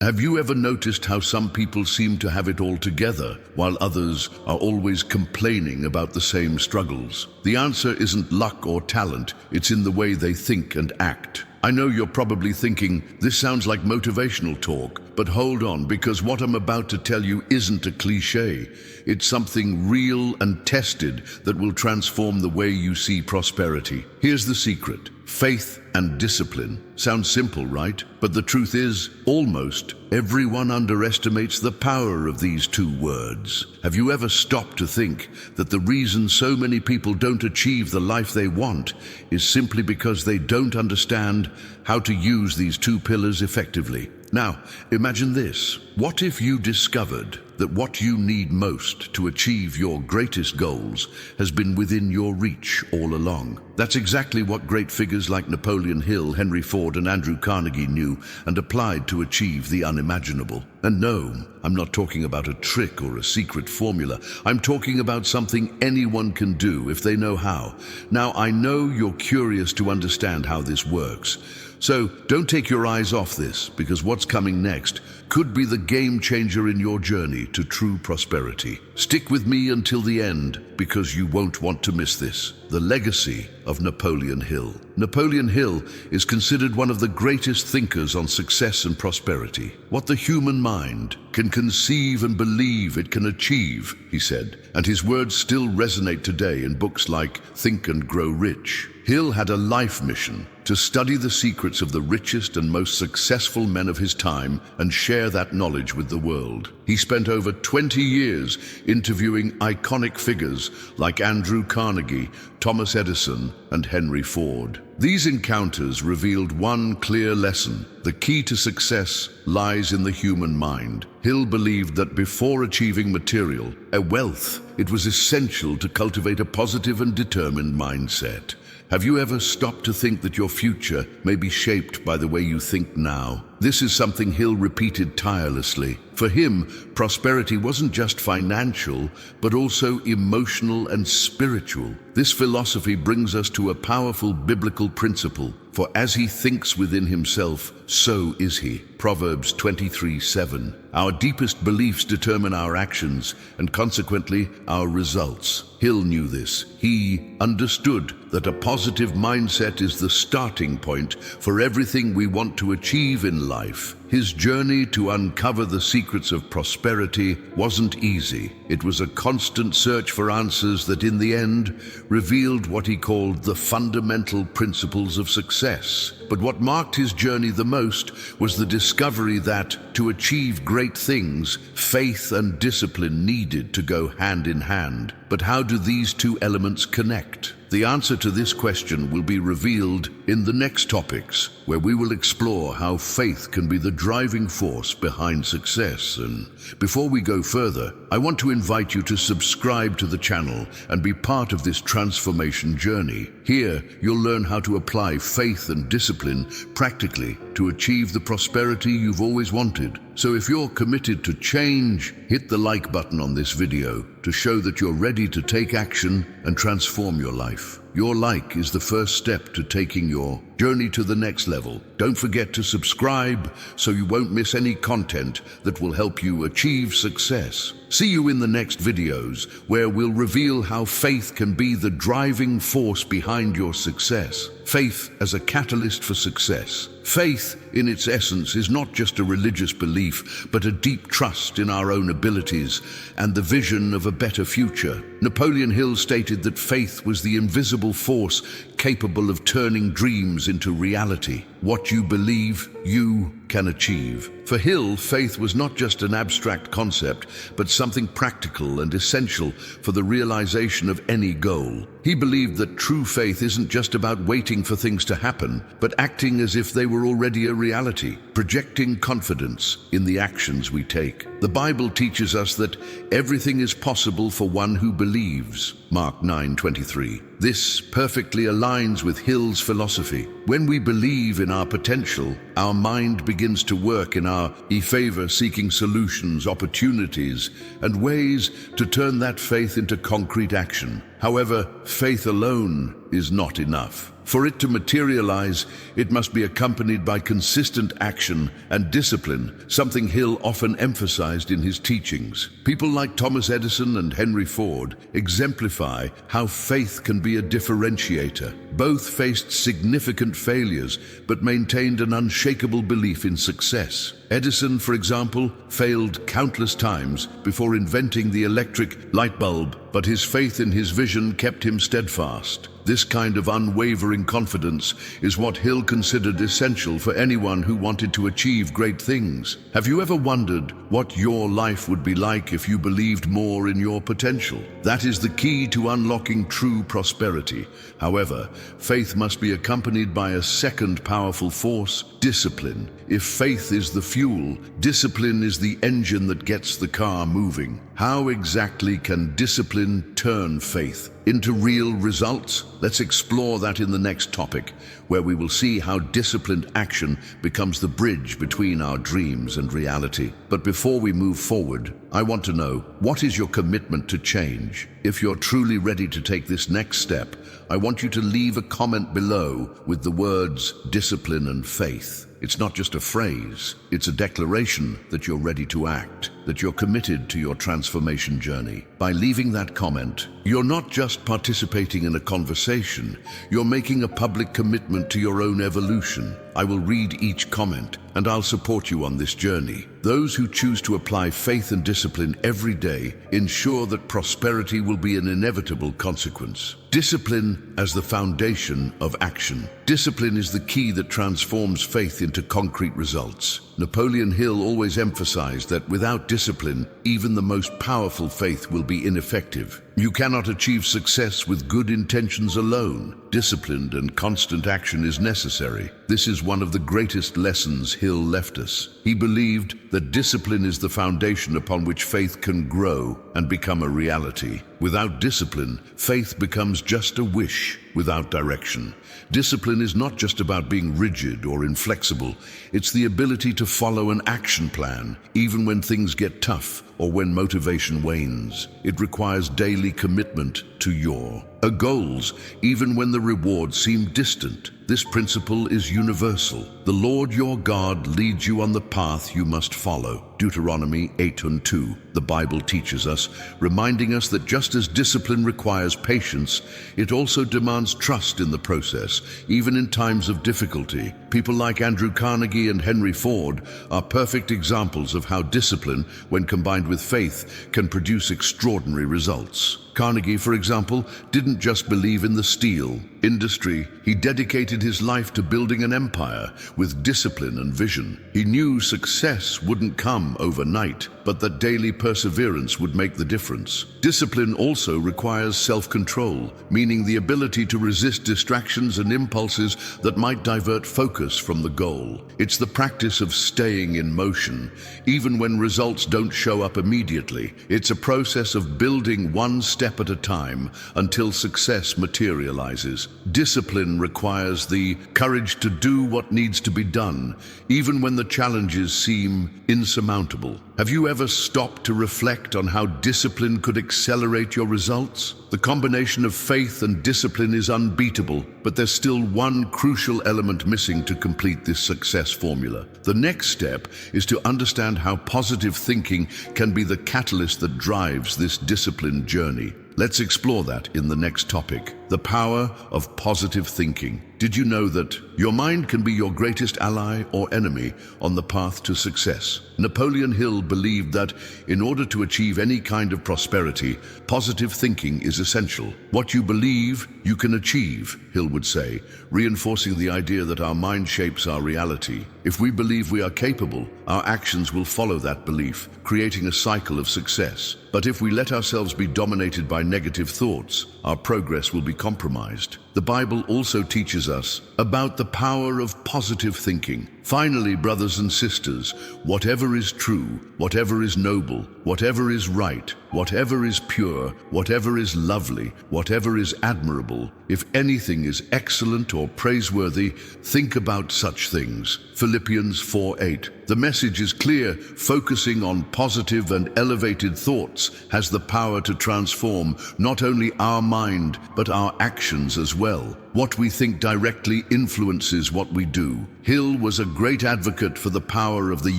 Have you ever noticed how some people seem to have it all together, while others are always complaining about the same struggles? The answer isn't luck or talent, it's in the way they think and act. I know you're probably thinking, this sounds like motivational talk, but hold on, because what I'm about to tell you isn't a cliche. It's something real and tested that will transform the way you see prosperity. Here's the secret. Faith and discipline. Sounds simple, right? But the truth is, almost everyone underestimates the power of these two words. Have you ever stopped to think that the reason so many people don't achieve the life they want is simply because they don't understand how to use these two pillars effectively? Now, imagine this. What if you discovered that what you need most to achieve your greatest goals has been within your reach all along? That's exactly what great figures like Napoleon Hill, Henry Ford, and Andrew Carnegie knew and applied to achieve the unimaginable. And no, I'm not talking about a trick or a secret formula. I'm talking about something anyone can do if they know how. Now, I know you're curious to understand how this works. So don't take your eyes off this, because what's coming next could be the game changer in your journey to true prosperity. Stick with me until the end, because you won't want to miss this. The legacy of Napoleon Hill. Napoleon Hill is considered one of the greatest thinkers on success and prosperity. What the human mind can conceive and believe it can achieve, he said, and his words still resonate today in books like Think and Grow Rich. Hill had a life mission to study the secrets of the richest and most successful men of his time and share that knowledge with the world. He spent over 20 years interviewing iconic figures like Andrew Carnegie, Thomas Edison, and Henry Ford. These encounters revealed one clear lesson: the key to success lies in the human mind. Hill believed that before achieving material wealth, it was essential to cultivate a positive and determined mindset. Have you ever stopped to think that your future may be shaped by the way you think now? This is something Hill repeated tirelessly. For him, prosperity wasn't just financial, but also emotional and spiritual. This philosophy brings us to a powerful biblical principle: for as he thinks within himself, so is he. Proverbs 23:7. Our deepest beliefs determine our actions and consequently our results. Hill knew this. He understood that a positive mindset is the starting point for everything we want to achieve in life. His journey to uncover the secrets of prosperity wasn't easy. It was a constant search for answers that in the end revealed what he called the fundamental principles of success. But what marked his journey the most was the discovery that, to achieve great things, faith and discipline needed to go hand in hand. But how do these two elements connect? The answer to this question will be revealed in the next topics, where we will explore how faith can be the driving force behind success. And before we go further, I want to invite you to subscribe to the channel and be part of this transformation journey. Here, you'll learn how to apply faith and discipline practically to achieve the prosperity you've always wanted. So if you're committed to change, hit the like button on this video to show that you're ready to take action and transform your life. Your like is the first step to taking your journey to the next level. Don't forget to subscribe so you won't miss any content that will help you achieve success. See you in the next videos, where we'll reveal how faith can be the driving force behind your success. Faith as a catalyst for success. Faith, in its essence, is not just a religious belief, but a deep trust in our own abilities and the vision of a better future. Napoleon Hill stated that faith was the invisible force capable of turning dreams into reality. What you believe, you can achieve. For Hill, faith was not just an abstract concept, but something practical and essential for the realization of any goal. He believed that true faith isn't just about waiting for things to happen, but acting as if they were already a reality, projecting confidence in the actions we take. The Bible teaches us that everything is possible for one who believes. Mark 9:23. This perfectly aligns with Hill's philosophy. When we believe in our potential, our mind begins to work in our favor, seeking solutions, opportunities, and ways to turn that faith into concrete action. However, faith alone is not enough. For it to materialize, it must be accompanied by consistent action and discipline, something Hill often emphasized in his teachings. People like Thomas Edison and Henry Ford exemplify how faith can be a differentiator. Both faced significant failures, but maintained an unshakable belief in success. Edison, for example, failed countless times before inventing the electric light bulb, but his faith in his vision kept him steadfast. This kind of unwavering confidence is what Hill considered essential for anyone who wanted to achieve great things. Have you ever wondered what your life would be like if you believed more in your potential? That is the key to unlocking true prosperity. However, faith must be accompanied by a second powerful force: discipline. If faith is the fuel, discipline is the engine that gets the car moving. How exactly can discipline turn faith into real results? Let's explore that in the next topic, where we will see how disciplined action becomes the bridge between our dreams and reality. But before we move forward, I want to know, what is your commitment to change? If you're truly ready to take this next step, I want you to leave a comment below with the words discipline and faith. It's not just a phrase, it's a declaration that you're ready to act, that you're committed to your transformation journey. By leaving that comment, you're not just participating in a conversation, you're making a public commitment to your own evolution. I will read each comment, and I'll support you on this journey. Those who choose to apply faith and discipline every day ensure that prosperity will be an inevitable consequence. Discipline as the foundation of action. Discipline is the key that transforms faith into concrete results. Napoleon Hill always emphasized that without discipline, even the most powerful faith will be ineffective. You cannot achieve success with good intentions alone. Disciplined and constant action is necessary. This is one of the greatest lessons Hill left us. He believed that discipline is the foundation upon which faith can grow and become a reality. Without discipline, faith becomes just a wish without direction. Discipline is not just about being rigid or inflexible. It's the ability to follow an action plan, even when things get tough or when motivation wanes. It requires daily commitment to your goals, even when the rewards seem distant. This principle is universal. The Lord your God leads you on the path you must follow. Deuteronomy 8:2. The Bible teaches us, reminding us that just as discipline requires patience, it also demands trust in the process, even in times of difficulty. People like Andrew Carnegie and Henry Ford are perfect examples of how discipline, when combined with faith, can produce extraordinary results. Carnegie, for example, didn't just believe in the steel industry. He dedicated his life to building an empire with discipline and vision. He knew success wouldn't come overnight, but that daily perseverance would make the difference. Discipline also requires self-control, meaning the ability to resist distractions and impulses that might divert focus from the goal. It's the practice of staying in motion, even when results don't show up immediately. It's a process of building one step at a time until success materializes. Discipline requires the courage to do what needs to be done, even when the challenges seem insurmountable. Have you ever stopped to reflect on how discipline could accelerate your results? The combination of faith and discipline is unbeatable, but there's still one crucial element missing to complete this success formula. The next step is to understand how positive thinking can be the catalyst that drives this disciplined journey. Let's explore that in the next topic, the power of positive thinking. Did you know that your mind can be your greatest ally or enemy on the path to success? Napoleon Hill believed that in order to achieve any kind of prosperity, positive thinking is essential. What you believe, you can achieve, Hill would say, reinforcing the idea that our mind shapes our reality. If we believe we are capable, our actions will follow that belief, creating a cycle of success. But if we let ourselves be dominated by negative thoughts, our progress will be compromised. The Bible also teaches us about the power of positive thinking. Finally, brothers and sisters, whatever is true, whatever is noble, whatever is right, whatever is pure, whatever is lovely, whatever is admirable, if anything is excellent or praiseworthy, think about such things. Philippians 4:8. The message is clear. Focusing on positive and elevated thoughts has the power to transform not only our mind, but our actions as well. What we think directly influences what we do. Hill was a great advocate for the power of the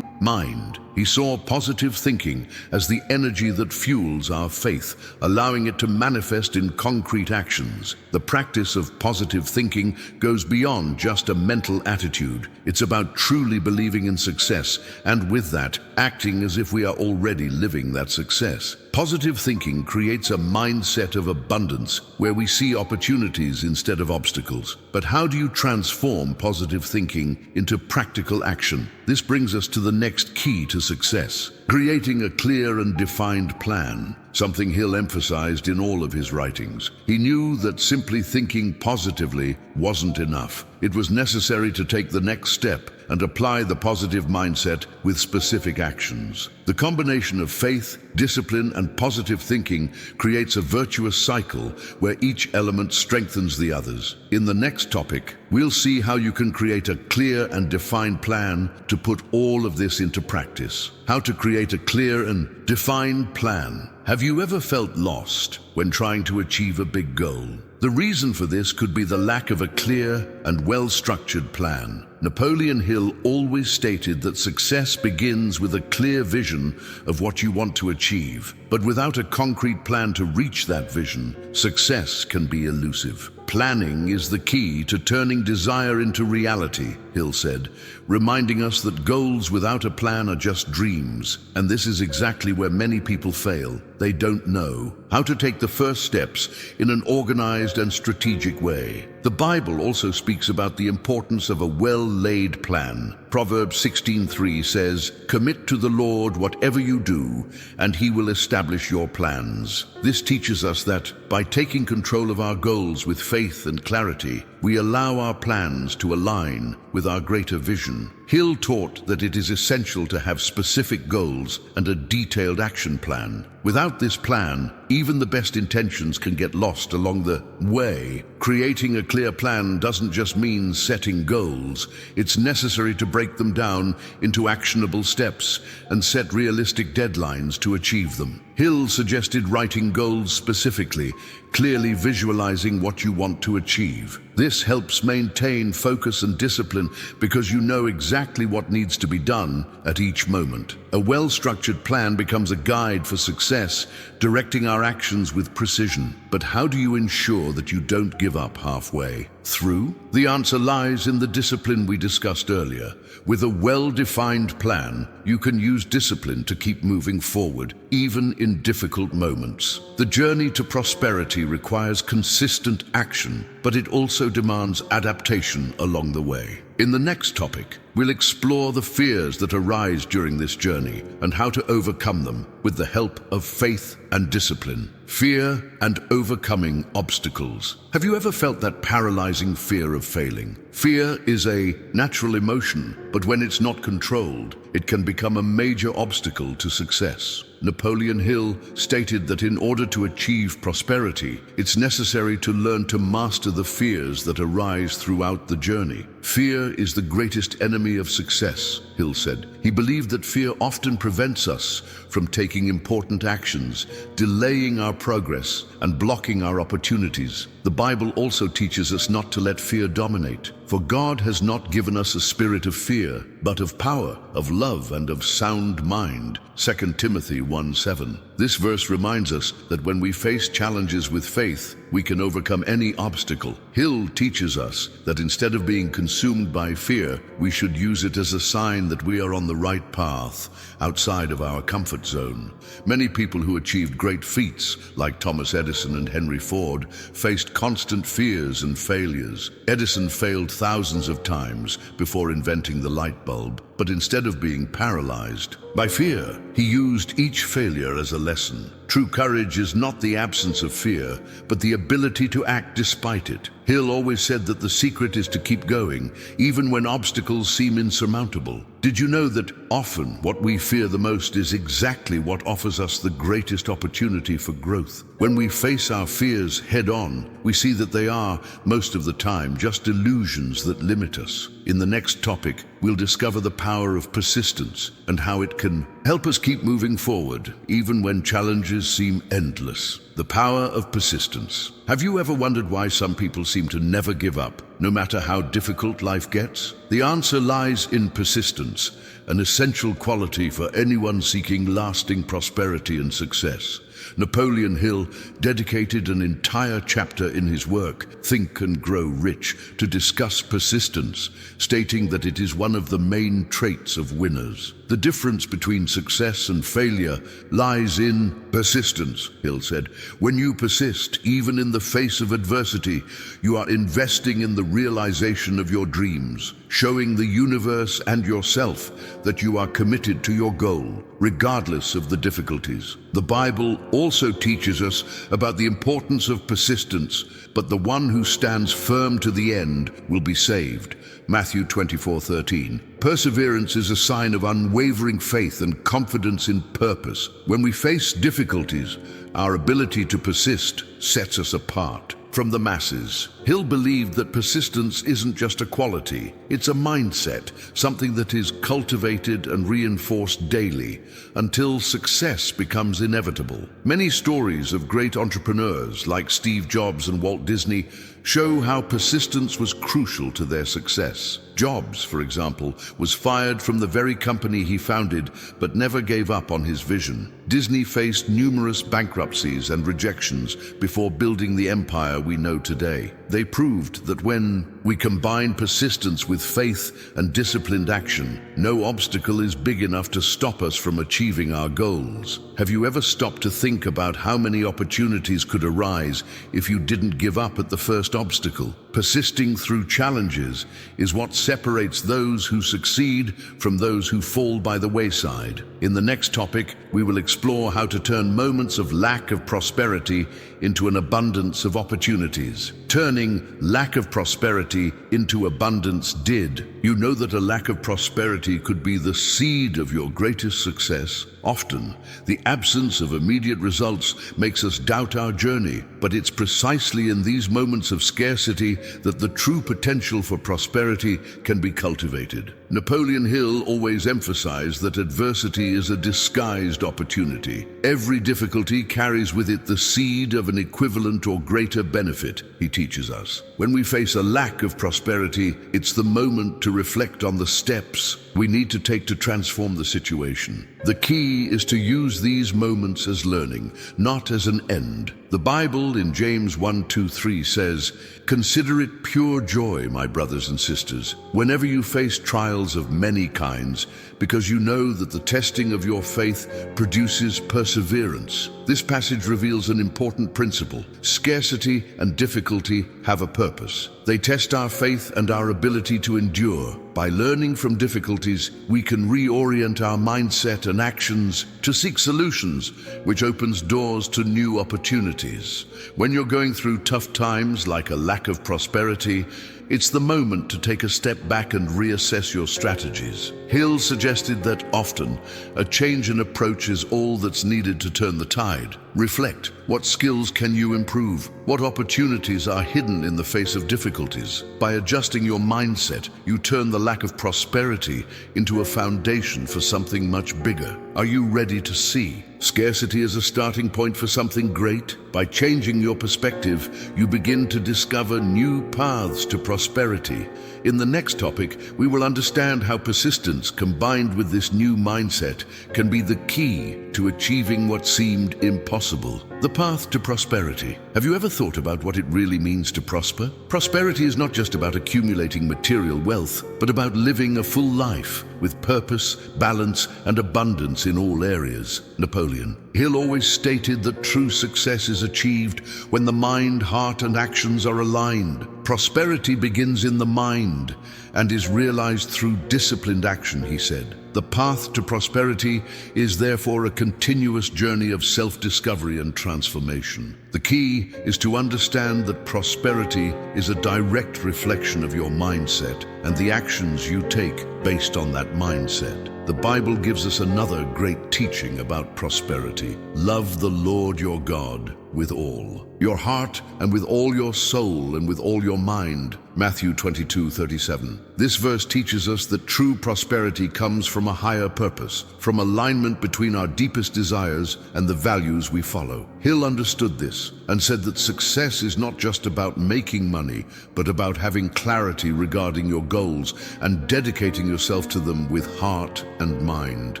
mind. He saw positive thinking as the energy that fuels our faith, allowing it to manifest in concrete actions. The practice of positive thinking goes beyond just a mental attitude. It's about truly believing in success, and with that, acting as if we are already living that success. Positive thinking creates a mindset of abundance where we see opportunities instead of obstacles. But how do you transform positive thinking into practical action? This brings us to the next key to success: creating a clear and defined plan, something Hill emphasized in all of his writings. He knew that simply thinking positively wasn't enough. It was necessary to take the next step and apply the positive mindset with specific actions. The combination of faith, discipline, and positive thinking creates a virtuous cycle where each element strengthens the others. In the next topic, we'll see how you can create a clear and defined plan to put all of this into practice. How to create a clear and defined plan. Have you ever felt lost when trying to achieve a big goal? The reason for this could be the lack of a clear and well-structured plan. Napoleon Hill always stated that success begins with a clear vision of what you want to achieve. But without a concrete plan to reach that vision, success can be elusive. Planning is the key to turning desire into reality, Hill said, reminding us that goals without a plan are just dreams. And this is exactly where many people fail. They don't know how to take the first steps in an organized and strategic way. The Bible also speaks about the importance of a well-laid plan. Proverbs 16:3 says, "Commit to the Lord whatever you do, and He will establish your plans." This teaches us that by taking control of our goals with faith and clarity, we allow our plans to align with our greater vision. Hill taught that it is essential to have specific goals and a detailed action plan. Without this plan, even the best intentions can get lost along the way. Creating a clear plan doesn't just mean setting goals. It's necessary to break them down into actionable steps and set realistic deadlines to achieve them. Hill suggested writing goals specifically, clearly visualizing what you want to achieve. This helps maintain focus and discipline because you know exactly what needs to be done at each moment. A well-structured plan becomes a guide for success, directing our actions with precision. But how do you ensure that you don't give up halfway through? The answer lies in the discipline we discussed earlier. With a well-defined plan, you can use discipline to keep moving forward, even in difficult moments. The journey to prosperity requires consistent action, but it also demands adaptation along the way. In the next topic, we'll explore the fears that arise during this journey and how to overcome them with the help of faith and discipline. Fear and overcoming obstacles. Have you ever felt that paralyzing fear of failing? Fear is a natural emotion, but when it's not controlled, it can become a major obstacle to success. Napoleon Hill stated that in order to achieve prosperity, it's necessary to learn to master the fears that arise throughout the journey. Fear is the greatest enemy of success, Hill said. He believed that fear often prevents us from taking important actions, delaying our progress, and blocking our opportunities. The Bible also teaches us not to let fear dominate. For God has not given us a spirit of fear, but of power, of love, and of sound mind. 2 Timothy 1:7. This verse reminds us that when we face challenges with faith, we can overcome any obstacle. Hill teaches us that instead of being consumed by fear, we should use it as a sign that we are on the right path, outside of our comfort zone. Many people who achieved great feats, like Thomas Edison and Henry Ford, faced constant fears and failures. Edison failed thousands of times before inventing the light bulb, but instead of being paralyzed by fear, he used each failure as a lesson. True courage is not the absence of fear, but the ability to act despite it. Hill always said that the secret is to keep going, even when obstacles seem insurmountable. Did you know that often what we fear the most is exactly what offers us the greatest opportunity for growth? When we face our fears head-on, we see that they are, most of the time, just illusions that limit us. In the next topic, we'll discover the power of persistence and how it can help us keep moving forward, even when challenges challenges seem endless. The power of persistence. Have you ever wondered why some people seem to never give up, no matter how difficult life gets? The answer lies in persistence, an essential quality for anyone seeking lasting prosperity and success. Napoleon Hill dedicated an entire chapter in his work, Think and Grow Rich, to discuss persistence, stating that it is one of the main traits of winners. The difference between success and failure lies in persistence, Hill said. When you persist, even in the face of adversity, you are investing in the realization of your dreams, showing the universe and yourself that you are committed to your goal, regardless of the difficulties. The Bible also teaches us about the importance of persistence, but the one who stands firm to the end will be saved. Matthew 24:13. Perseverance is a sign of unwavering faith and confidence in purpose. When we face difficulties, our ability to persist sets us apart from the masses. Hill believed that persistence isn't just a quality, it's a mindset, something that is cultivated and reinforced daily until success becomes inevitable. Many stories of great entrepreneurs like Steve Jobs and Walt Disney show how persistence was crucial to their success. Jobs, for example, was fired from the very company he founded but never gave up on his vision. Disney faced numerous bankruptcies and rejections before building the empire we know today. They proved that when we combine persistence with faith and disciplined action, no obstacle is big enough to stop us from achieving our goals. Have you ever stopped to think about how many opportunities could arise if you didn't give up at the first obstacle? Persisting through challenges is what separates those who succeed from those who fall by the wayside. In the next topic, we will explore how to turn moments of lack of prosperity into an abundance of opportunities. Turning lack of prosperity into abundance did. You know that a lack of prosperity could be the seed of your greatest success. Often, the absence of immediate results makes us doubt our journey, but it's precisely in these moments of scarcity that the true potential for prosperity can be cultivated. Napoleon Hill always emphasized that adversity is a disguised opportunity. Every difficulty carries with it the seed of an equivalent or greater benefit, he teaches us. When we face a lack of prosperity, it's the moment to reflect on the steps we need to take to transform the situation. The key is to use these moments as learning, not as an end. The Bible in James 1:2-3 says, "Consider it pure joy, my brothers and sisters, whenever you face trials of many kinds, because you know that the testing of your faith produces perseverance." This passage reveals an important principle. Scarcity and difficulty have a purpose. They test our faith and our ability to endure. By learning from difficulties, we can reorient our mindset and actions to seek solutions, which opens doors to new opportunities. When you're going through tough times like a lack of prosperity, it's the moment to take a step back and reassess your strategies. Hill suggested that often a change in approach is all that's needed to turn the tide. Reflect. What skills can you improve? What opportunities are hidden in the face of difficulties? By adjusting your mindset, you turn the lack of prosperity into a foundation for something much bigger. Are you ready to see scarcity as a starting point for something great? By changing your perspective, you begin to discover new paths to prosperity. In the next topic, we will understand how persistence combined with this new mindset can be the key to achieving what seemed impossible. The path to prosperity. Have you ever thought about what it really means to prosper? Prosperity is not just about accumulating material wealth, but about living a full life with purpose, balance, and abundance in all areas. Napoleon Hill always stated that true success is achieved when the mind, heart, and actions are aligned. Prosperity begins in the mind and is realized through disciplined action, he said. The path to prosperity is therefore a continuous journey of self-discovery and transformation. The key is to understand that prosperity is a direct reflection of your mindset and the actions you take based on that mindset. The Bible gives us another great teaching about prosperity. Love the Lord your God with all your heart and with all your soul and with all your mind. Matthew 22:37. This verse teaches us that true prosperity comes from a higher purpose, from alignment between our deepest desires and the values we follow. Hill understood this and said that success is not just about making money, but about having clarity regarding your goals and dedicating yourself to them with heart and mind.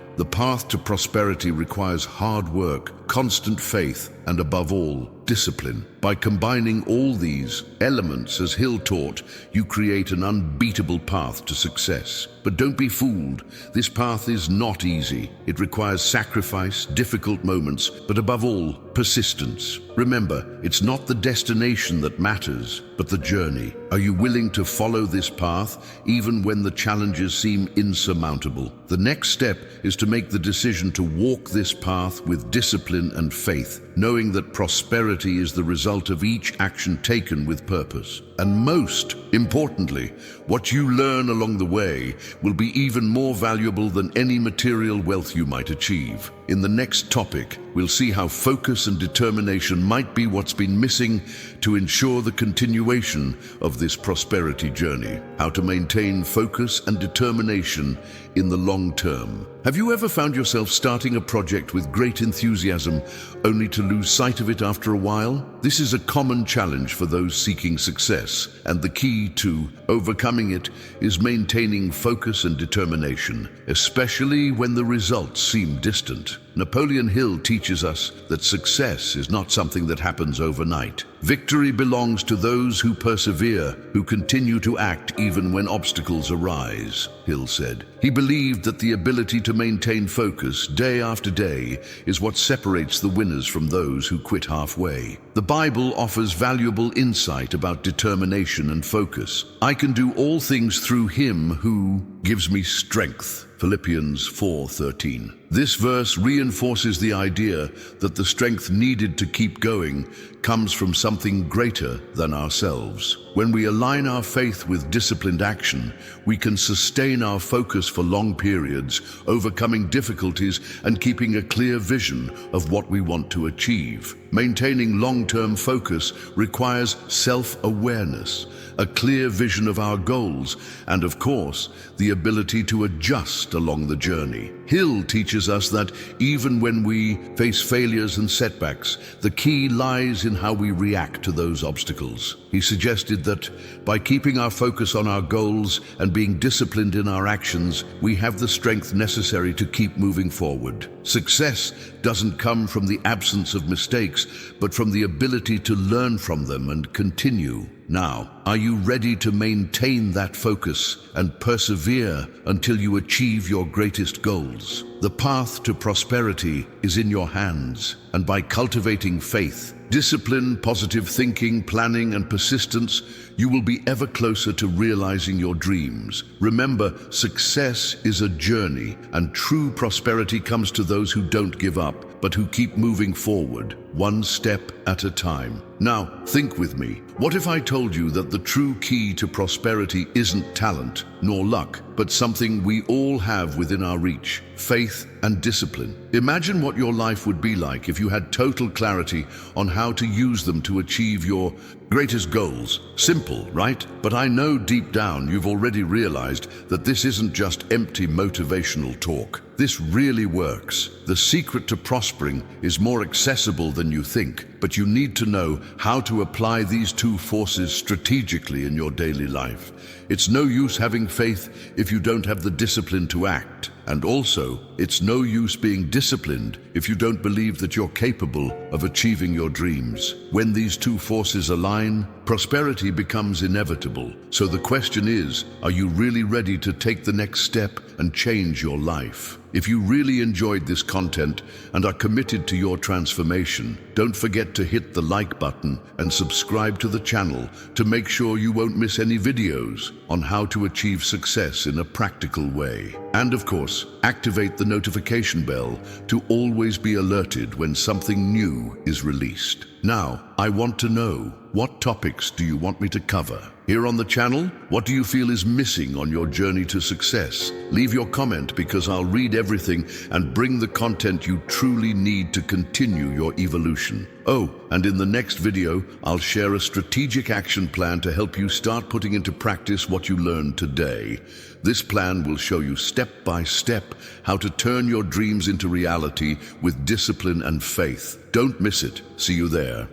The path to prosperity requires hard work, constant faith, and above all, discipline. By combining all these elements, as Hill taught, you create an unbeatable path to success. But don't be fooled. This path is not easy. It requires sacrifice, difficult moments, but above all, persistence. Remember, it's not the destination that matters, but the journey. Are you willing to follow this path, even when the challenges seem insurmountable? The next step is to make the decision to walk this path with discipline and faith, knowing that prosperity is the result of each action taken with purpose. And most importantly, what you learn along the way will be even more valuable than any material wealth you might achieve. In the next topic, we'll see how focus and determination might be what's been missing to ensure the continuation of this prosperity journey. How to maintain focus and determination in the long term. Have you ever found yourself starting a project with great enthusiasm only to lose sight of it after a while? This is a common challenge for those seeking success, and the key to overcoming it is maintaining focus and determination, especially when the results seem distant. Napoleon Hill teaches us that success is not something that happens overnight. Victory belongs to those who persevere, who continue to act even when obstacles arise, Hill said. He believed that the ability to maintain focus day after day is what separates the winners from those who quit halfway. The Bible offers valuable insight about determination and focus. I can do all things through him who gives me strength. Philippians 4:13. This verse reinforces the idea that the strength needed to keep going comes from something greater than ourselves. When we align our faith with disciplined action, we can sustain our focus for long periods, overcoming difficulties and keeping a clear vision of what we want to achieve. Maintaining long-term focus requires self-awareness, a clear vision of our goals, and of course, the ability to adjust along the journey. Hill teaches us that even when we face failures and setbacks, the key lies in how we react to those obstacles. He suggested that by keeping our focus on our goals and being disciplined in our actions, we have the strength necessary to keep moving forward. Success doesn't come from the absence of mistakes, but from the ability to learn from them and continue. Now, are you ready to maintain that focus and persevere until you achieve your greatest goals? The path to prosperity is in your hands, and by cultivating faith, discipline, positive thinking, planning, and persistence, you will be ever closer to realizing your dreams. Remember, success is a journey, and true prosperity comes to those who don't give up, but who keep moving forward, one step at a time. Now, think with me. What if I told you that the true key to prosperity isn't talent nor luck, but something we all have within our reach: faith and discipline? Imagine what your life would be like if you had total clarity on how to use them to achieve your greatest goals. Simple, right? But I know deep down you've already realized that this isn't just empty motivational talk. This really works. The secret to prospering is more accessible than you think, but you need to know how to apply these two forces strategically in your daily life. It's no use having faith if you don't have the discipline to act. And also, it's no use being disciplined if you don't believe that you're capable of achieving your dreams. When these two forces align, prosperity becomes inevitable. So the question is, are you really ready to take the next step and change your life? If you really enjoyed this content and are committed to your transformation, don't forget to hit the like button and subscribe to the channel to make sure you won't miss any videos on how to achieve success in a practical way. And of course, activate the notification bell to always be alerted when something new is released. Now, I want to know, what topics do you want me to cover? Here on the channel, what do you feel is missing on your journey to success? Leave your comment because I'll read everything and bring the content you truly need to continue your evolution. Oh, and in the next video, I'll share a strategic action plan to help you start putting into practice what you learned today. This plan will show you step by step how to turn your dreams into reality with discipline and faith. Don't miss it. See you there.